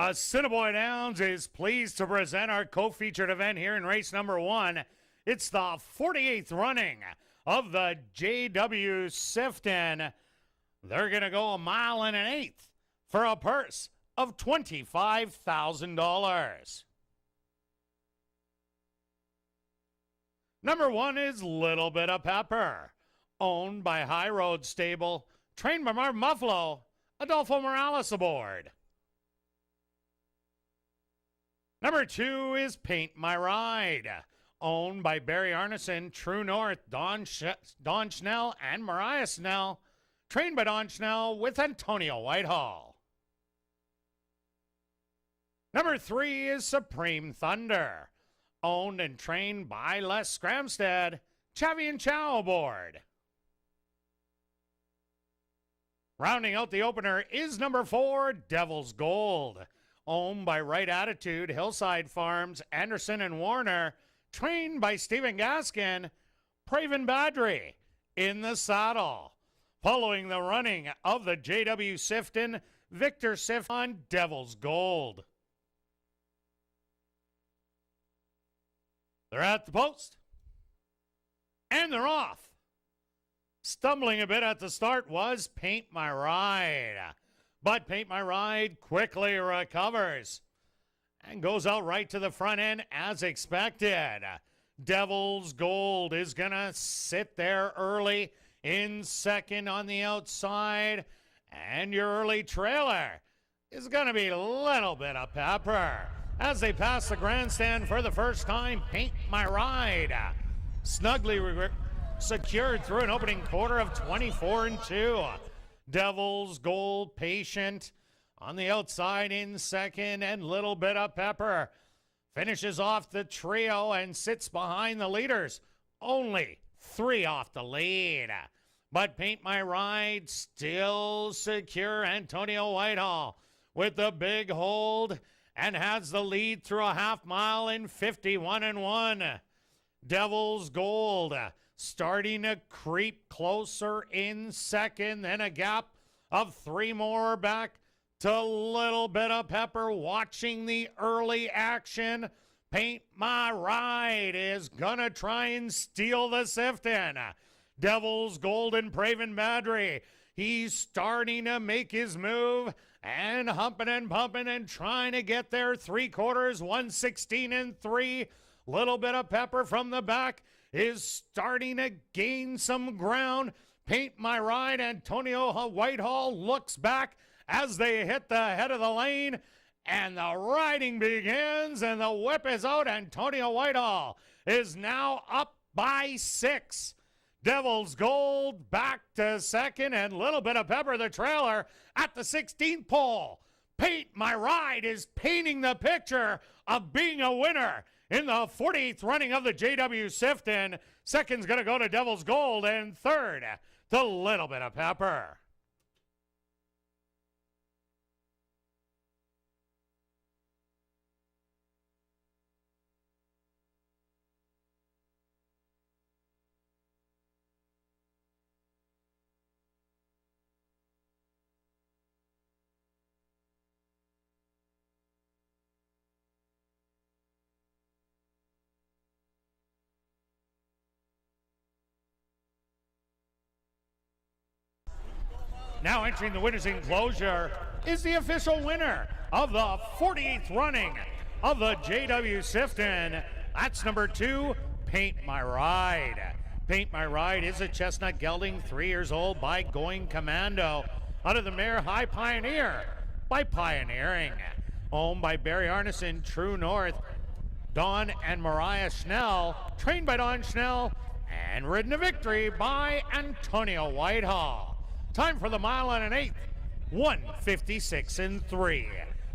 Assiniboia Downs is pleased to present our co-featured event here in race number 1. It's the 48th running of the JW Sifton. They're going to go 1 mile and an eighth for a purse of $25,000. Number 1 is Little Bit of Pepper, owned by High Road Stable, trained by Marv Muffalo, Adolfo Morales aboard. Number 2 is Paint My Ride, owned by Barry Arneson, True North, Don Schnell, and Mariah Snell, trained by Don Schnell with Antonio Whitehall. Number 3 is Supreme Thunder, owned and trained by Les Scramstead, Chavi and Chow aboard. Rounding out the opener is number 4, Devil's Gold, owned by Right Attitude, Hillside Farms, Anderson and Warner, trained by Stephen Gaskin, Praven Badri in the saddle. Following the running of the JW Sifton, Victor Sifton, Devil's Gold. They're at the post, and they're off. Stumbling a bit at the start was Paint My Ride, but Paint My Ride quickly recovers and goes out right to the front end as expected. Devil's Gold is going to sit there early in second on the outside, and your early trailer is going to be a Little Bit of Pepper. As they pass the grandstand for the first time, Paint My Ride snugly secured through an opening quarter of 24 and 2. Devil's Gold patient on the outside in second, and Little Bit of Pepper finishes off the trio and sits behind the leaders, only 3 off the lead. But Paint My Ride still secure. Antonio Whitehall with the big hold and has the lead through a half mile in 51 and 1. Devil's Gold starting to creep closer in second, then a gap of 3 more back to Little Bit of Pepper. Watching the early action, Paint My Ride is gonna try and steal the Sifton. Devil's Gold and Praven Badri, he's starting to make his move and humping and pumping and trying to get there. 3/4, 116 and 3. Little Bit of Pepper from the back is starting to gain some ground. Paint My Ride, Antonio Whitehall looks back as they hit the head of the lane, and the riding begins, and the whip is out. Antonio Whitehall is now up by 6. Devil's Gold back to second, and Little Bit of Pepper, the trailer, at the 16th pole. Paint My Ride is painting the picture of being a winner in the 48th running of the JW Sifton. Second's going to go to Devil's Gold, and third to Little Bit of Pepper. Now entering the winner's enclosure is the official winner of the 48th running of the JW Sifton. That's number 2, Paint My Ride. Paint My Ride is a chestnut gelding, 3 years old, by Going Commando, out of the mare High Pioneer by Pioneering. Owned by Barry Arneson, True North, Don and Mariah Schnell, trained by Don Schnell, and ridden to victory by Antonio Whitehall. Time for the mile and an eighth, 1:56 and 3.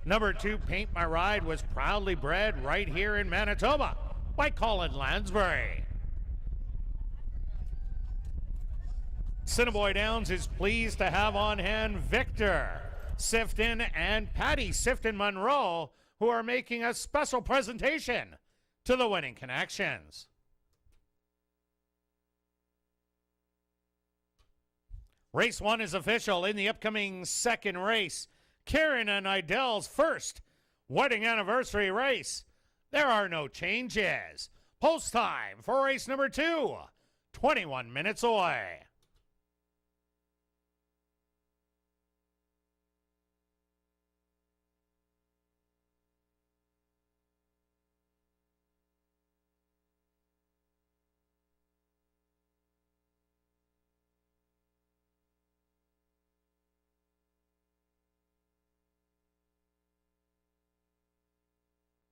Number 2, Paint My Ride, was proudly bred right here in Manitoba by Colin Lansbury. Assiniboia Downs is pleased to have on hand Victor Sifton and Patty Sifton Monroe, who are making a special presentation to the Winning Connections. Race 1 is official. In the upcoming second race, Karen and Idell's first wedding anniversary race. There are no changes. Post time for race number 2, 21 minutes away.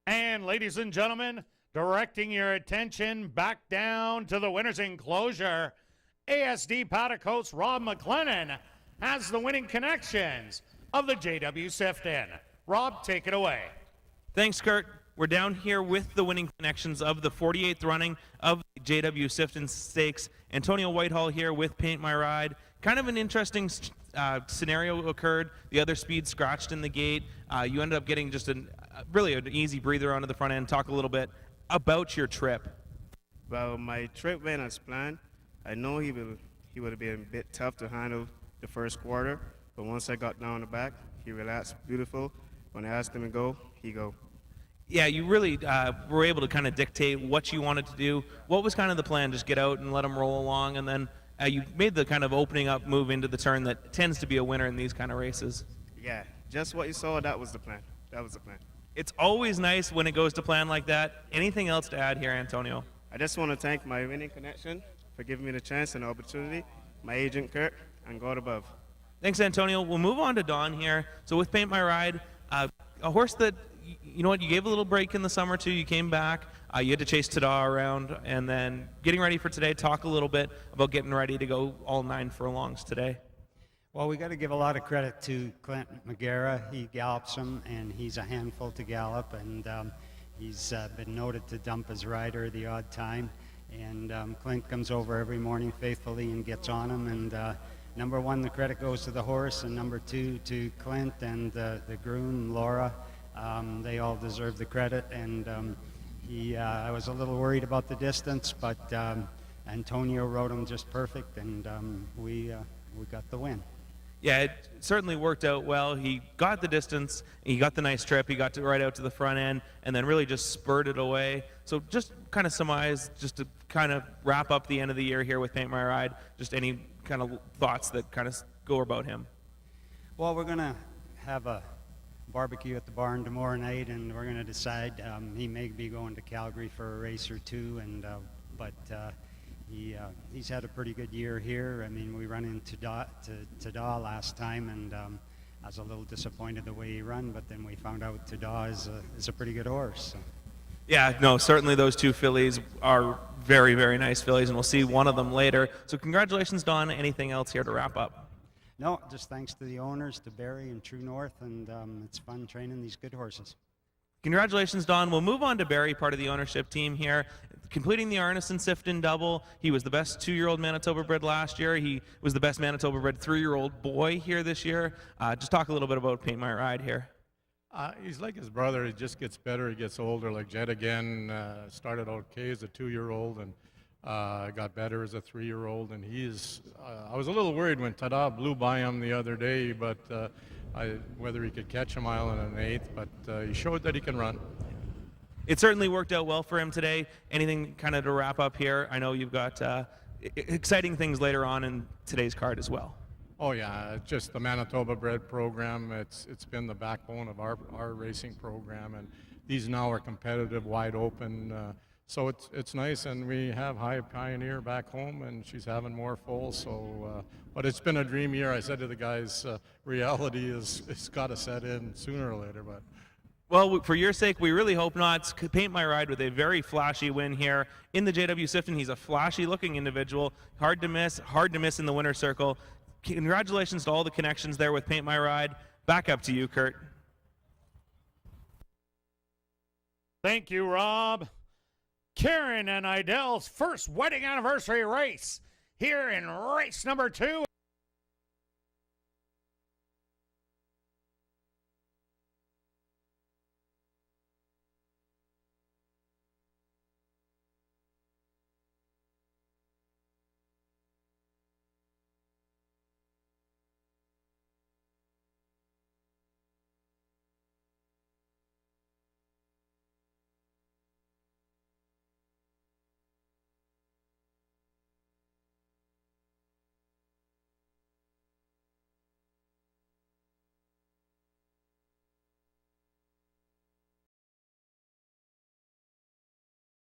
And ladies and gentlemen, directing your attention back down to the winner's enclosure, ASD Paddock host Rob McLennan has the winning connections of the JW Sifton. Rob, take it away. Thanks, Kurt. We're down here with the winning connections of the 48th running of JW Sifton Stakes. Antonio Whitehall here with Paint My Ride. Kind of an interesting scenario occurred. The other speed scratched in the gate. You ended up getting just really an easy breather onto the front end. Talk a little bit about your trip. Well, my trip went as planned. I know he would have been a bit tough to handle the first quarter, but once I got down the back, he relaxed beautiful. When I asked him to go, he go. Yeah, you really were able to kind of dictate what you wanted to do. What was kind of the plan? Just get out and let him roll along, and then you made the kind of opening up move into the turn that tends to be a winner in these kind of races. Yeah, just what you saw, that was the plan. That was the plan. It's always nice when it goes to plan like that. Anything else to add here, Antonio? I just want to thank my winning connection for giving me the chance and the opportunity, my agent Kurt, and God above. Thanks, Antonio. We'll move on to Don here. So with Paint My Ride, a horse that, you know what, you gave a little break in the summer too. You came back. You had to chase Tada around, and then getting ready for today. Talk a little bit about getting ready to go all 9 furlongs today. Well, we got to give a lot of credit to Clint McGarrah. He gallops him, and he's a handful to gallop, and he's been noted to dump his rider the odd time. And Clint comes over every morning faithfully and gets on him. And number 1, the credit goes to the horse, and number 2 to Clint and the groom, Laura. They all deserve the credit. And I was a little worried about the distance, but Antonio rode him just perfect, and we got the win. Yeah, it certainly worked out well. He got the distance, he got the nice trip, he got to right out to the front end, and then really just spurted away. So just kind of surmise, just to kind of wrap up the end of the year here with Paint My Ride, just any kind of thoughts that kind of go about him. Well, we're going to have a barbecue at the barn tomorrow night, and we're going to decide. He may be going to Calgary for a race or two, and but he's had a pretty good year here. I mean, we run into Tada last time, and I was a little disappointed the way he ran, but then we found out Tada is a pretty good horse. So. Yeah, no, certainly those 2 fillies are very, very nice fillies, and we'll see one of them later. So congratulations, Don. Anything else here to wrap up? No, just thanks to the owners, to Barry and True North, and it's fun training these good horses. Congratulations, Don. We'll move on to Barry, part of the ownership team here. Completing the Arneson Sifton double. He was the best 2-year-old Manitoba bred last year. He was the best Manitoba bred 3-year-old boy here this year. Just talk a little bit about Paint My Ride here. He's like his brother. He just gets better. He gets older. Like Jed again, started out okay as a 2-year-old and got better as a 3-year-old. And he's, I was a little worried when Tada blew by him the other day, but whether he could catch a mile and an eighth, but he showed that he can run. It certainly worked out well for him today. Anything kind of to wrap up here? I know you've got exciting things later on in today's card as well. Oh yeah, just the Manitoba bred program. It's been the backbone of our racing program, and these now are competitive, wide open. So it's nice, and we have High Pioneer back home, and she's having more foals. So, but it's been a dream year. I said to the guys, reality it's got to set in sooner or later. But well, for your sake, we really hope not. Paint My Ride with a very flashy win here in the JW Sifton. He's a flashy-looking individual, hard to miss in the winner's circle. Congratulations to all the connections there with Paint My Ride. Back up to you, Kurt. Thank you, Rob. Karen and Idell's first wedding anniversary race here in race number 2